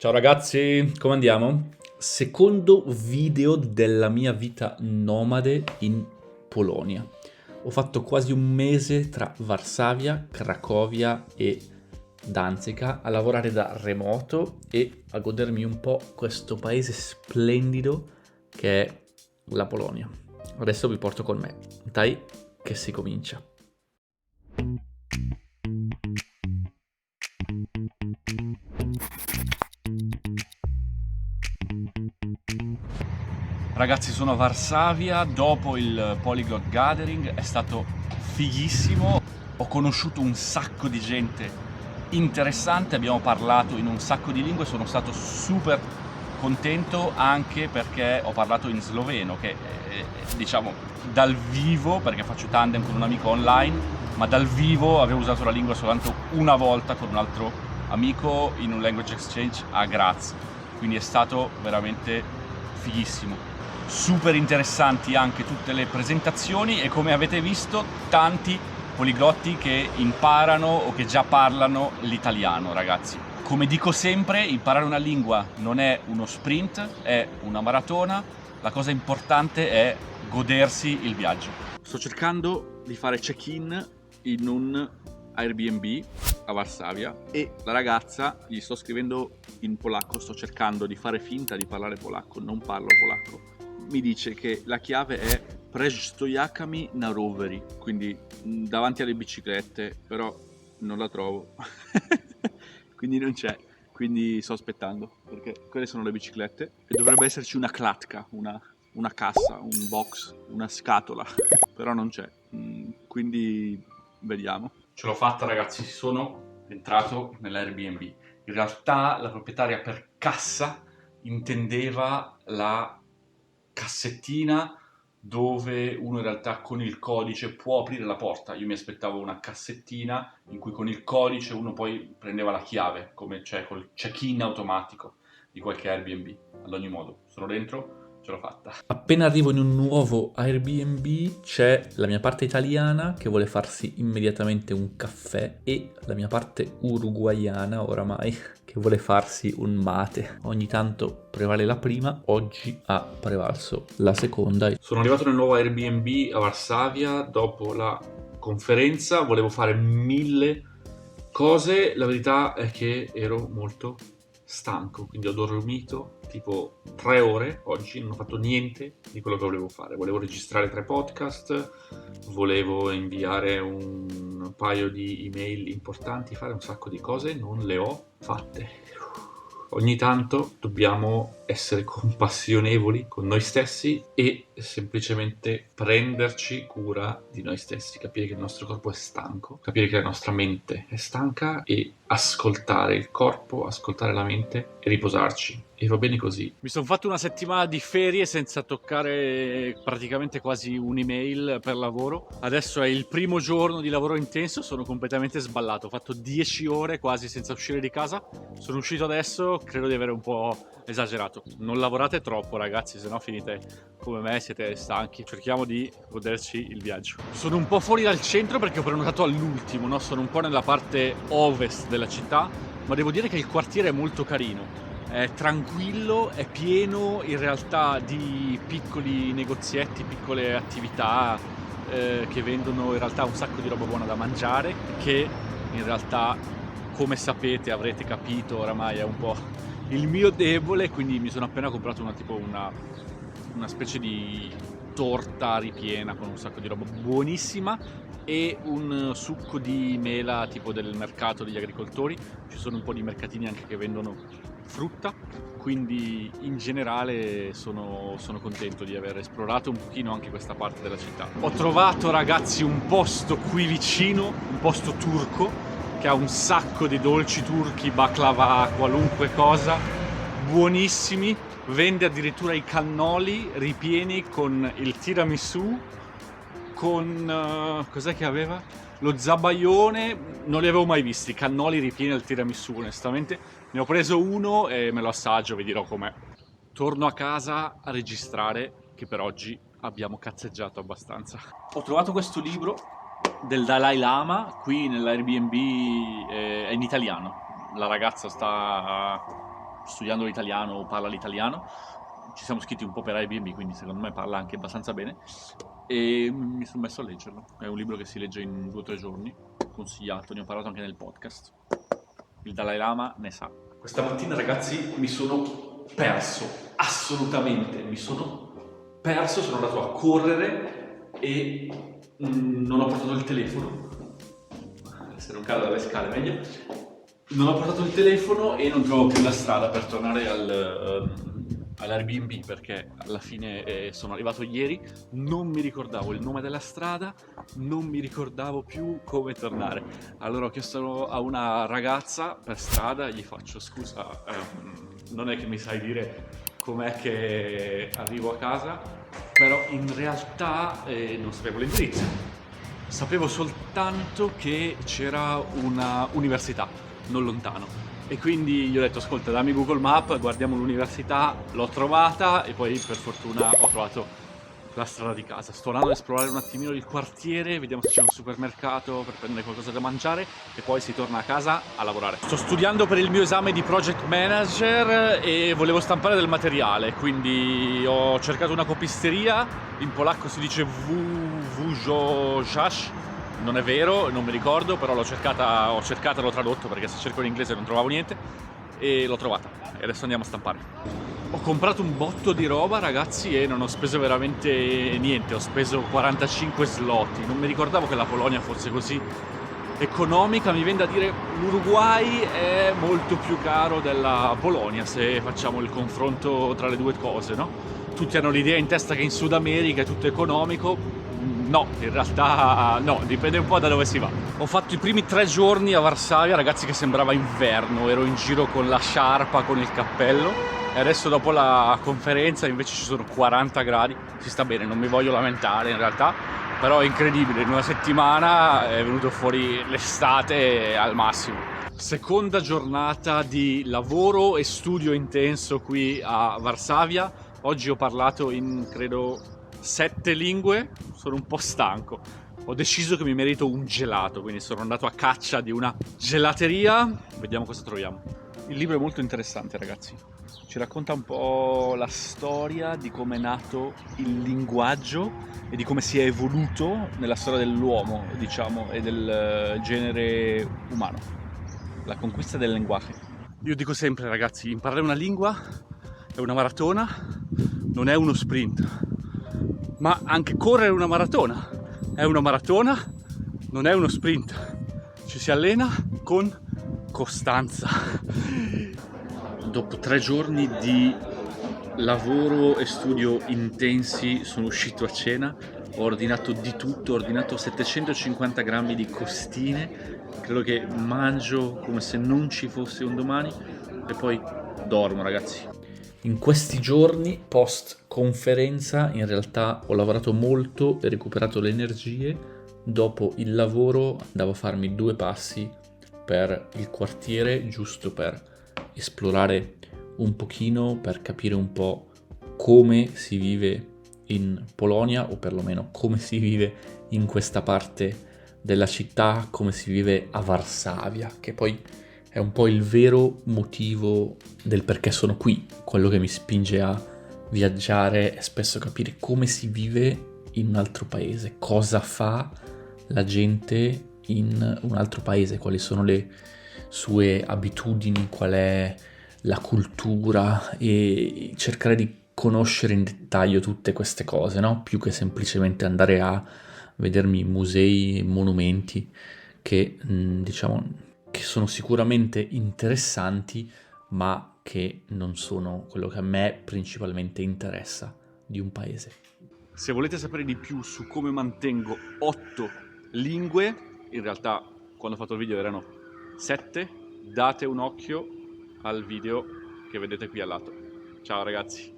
Ciao ragazzi, come andiamo? Secondo video della mia vita nomade in Polonia. Ho fatto quasi un mese tra Varsavia, Cracovia e Danzica a lavorare da remoto e a godermi un po' questo paese splendido che è la Polonia. Adesso vi porto con me. Dai, che si comincia. Ragazzi, sono a Varsavia dopo il Polyglot Gathering, è stato fighissimo, ho conosciuto un sacco di gente interessante, abbiamo parlato in un sacco di lingue, sono stato super contento anche perché ho parlato in sloveno, che diciamo dal vivo, perché faccio tandem con un amico online, ma dal vivo avevo usato la lingua soltanto una volta con un altro amico in un language exchange a Graz, quindi è stato veramente fighissimo. Super interessanti anche tutte le presentazioni e, come avete visto, tanti poliglotti che imparano o che già parlano l'italiano, ragazzi. Come dico sempre, imparare una lingua non è uno sprint, è una maratona. La cosa importante è godersi il viaggio. Sto cercando di fare check-in in un Airbnb a Varsavia e la ragazza, gli sto scrivendo in polacco, sto cercando di fare finta di parlare polacco, non parlo polacco. Mi dice che la chiave è Przestojakami na rowery, quindi davanti alle biciclette, però non la trovo. Quindi non c'è, quindi sto aspettando, perché quelle sono le biciclette e dovrebbe esserci una klatka, una cassa, un box, una scatola, però non c'è, quindi vediamo. Ce l'ho fatta, ragazzi, sono entrato nell'Airbnb. In realtà la proprietaria per cassa intendeva la cassettina dove uno in realtà con il codice può aprire la porta. Io mi aspettavo una cassettina in cui con il codice uno poi prendeva la chiave, come c'è col check-in automatico di qualche Airbnb. Ad ogni modo, sono dentro, ce l'ho fatta. Appena arrivo in un nuovo Airbnb c'è la mia parte italiana che vuole farsi immediatamente un caffè e la mia parte uruguaiana oramai che vuole farsi un mate. Ogni tanto prevale la prima, oggi ha prevalso la seconda. Sono arrivato nel nuovo Airbnb a Varsavia dopo la conferenza, volevo fare 1000 cose, la verità è che ero molto stanco, quindi ho dormito tipo 3 ore oggi, non ho fatto niente di quello che volevo fare. Volevo registrare 3 podcast, volevo inviare un paio di email importanti, fare un sacco di cose, non le ho fatte. Ogni tanto dobbiamo essere compassionevoli con noi stessi e semplicemente prenderci cura di noi stessi, capire che il nostro corpo è stanco, capire che la nostra mente è stanca e ascoltare il corpo, ascoltare la mente e riposarci. E va bene così. Mi sono fatto una settimana di ferie senza toccare praticamente quasi un'email per lavoro. Adesso è il primo giorno di lavoro intenso, sono completamente sballato. Ho fatto 10 ore quasi senza uscire di casa. Sono uscito adesso, credo di avere un po' esagerato. Non lavorate troppo, ragazzi, sennò finite come me, siete stanchi. Cerchiamo di goderci il viaggio. Sono un po' fuori dal centro perché ho prenotato all'ultimo, no? Sono un po' nella parte ovest della città, ma devo dire che il quartiere è molto carino. È tranquillo, è pieno in realtà di piccoli negozietti, piccole attività che vendono in realtà un sacco di roba buona da mangiare, che in realtà, come sapete, avrete capito, oramai è un po' il mio debole, quindi mi sono appena comprato una specie di torta ripiena con un sacco di roba buonissima e un succo di mela tipo del mercato degli agricoltori. Ci sono un po' di mercatini anche che vendono frutta, quindi in generale sono contento di aver esplorato un pochino anche questa parte della città. Ho trovato, ragazzi, un posto qui vicino, un posto turco che ha un sacco di dolci turchi, baklava, qualunque cosa, buonissimi. Vende addirittura i cannoli ripieni con il tiramisù, con cos'è che aveva? Lo zabaione. Non li avevo mai visti, cannoli ripieni al tiramisù, onestamente. Ne ho preso uno e me lo assaggio, vi dirò com'è. Torno a casa a registrare, che per oggi abbiamo cazzeggiato abbastanza. Ho trovato questo libro del Dalai Lama qui nell'Airbnb, è in italiano. La ragazza sta studiando l'italiano o parla l'italiano. Ci siamo scritti un po' per Airbnb, quindi secondo me parla anche abbastanza bene. E mi sono messo a leggerlo. È un libro che si legge in 2 o 3 giorni, consigliato, ne ho parlato anche nel podcast. Il Dalai Lama ne sa. Questa mattina, ragazzi, mi sono perso, assolutamente, mi sono perso, sono andato a correre e non ho portato il telefono. Se non cado dalle scale meglio. Non ho portato il telefono e non trovo più la strada per tornare all'Airbnb, perché alla fine sono arrivato ieri, non mi ricordavo il nome della strada, non mi ricordavo più come tornare. Allora ho chiesto a una ragazza per strada, gli faccio: scusa, non è che mi sai dire com'è che arrivo a casa? Però in realtà non sapevo l'indirizzo, sapevo soltanto che c'era una università non lontano. E quindi gli ho detto: ascolta, dammi Google Maps, guardiamo l'università, l'ho trovata e poi per fortuna ho trovato la strada di casa. Sto andando ad esplorare un attimino il quartiere, vediamo se c'è un supermercato per prendere qualcosa da mangiare e poi si torna a casa a lavorare. Sto studiando per il mio esame di project manager e volevo stampare del materiale, quindi ho cercato una copisteria, in polacco si dice www.jasz. Non è vero, non mi ricordo, però l'ho cercata, l'ho tradotto, perché se cerco in inglese non trovavo niente, e l'ho trovata. E adesso andiamo a stampare. Ho comprato un botto di roba, ragazzi, e non ho speso veramente niente, ho speso 45 zloty. Non mi ricordavo che la Polonia fosse così economica, mi viene da dire l'Uruguay è molto più caro della Polonia, se facciamo il confronto tra le due cose, no? Tutti hanno l'idea in testa che in Sud America è tutto economico. No, in realtà no, dipende un po' da dove si va. Ho fatto i primi 3 giorni a Varsavia, ragazzi, che sembrava inverno, ero in giro con la sciarpa, con il cappello, e adesso dopo la conferenza invece ci sono 40 gradi, si sta bene, non mi voglio lamentare in realtà, però è incredibile, in una settimana è venuto fuori l'estate al massimo. Seconda giornata di lavoro e studio intenso qui a Varsavia. Oggi ho parlato in, credo, 7 lingue, sono un po' stanco. Ho deciso che mi merito un gelato, quindi sono andato a caccia di una gelateria. Vediamo cosa troviamo. Il libro è molto interessante, ragazzi. Ci racconta un po' la storia di come è nato il linguaggio e di come si è evoluto nella storia dell'uomo, diciamo, e del genere umano. La conquista del linguaggio. Io dico sempre, ragazzi, imparare una lingua è una maratona, non è uno sprint. Ma anche correre una maratona è una maratona, non è uno sprint. Ci si allena con costanza. Dopo 3 giorni di lavoro e studio intensi sono uscito a cena, ho ordinato di tutto, ho ordinato 750 grammi di costine, credo che mangio come se non ci fosse un domani e poi dormo, ragazzi. In questi giorni post conferenza in realtà ho lavorato molto e recuperato le energie. Dopo il lavoro andavo a farmi 2 passi per il quartiere, giusto per esplorare un pochino, per capire un po' come si vive in Polonia, o perlomeno come si vive in questa parte della città, come si vive a Varsavia, che poi è un po' il vero motivo del perché sono qui, quello che mi spinge a viaggiare e spesso capire come si vive in un altro paese, cosa fa la gente in un altro paese, quali sono le sue abitudini, qual è la cultura, e cercare di conoscere in dettaglio tutte queste cose, no? Più che semplicemente andare a vedermi musei e monumenti che, diciamo, che sono sicuramente interessanti, ma che non sono quello che a me principalmente interessa di un paese. Se volete sapere di più su come mantengo 8 lingue, in realtà quando ho fatto il video erano 7, date un occhio al video che vedete qui al lato. Ciao ragazzi!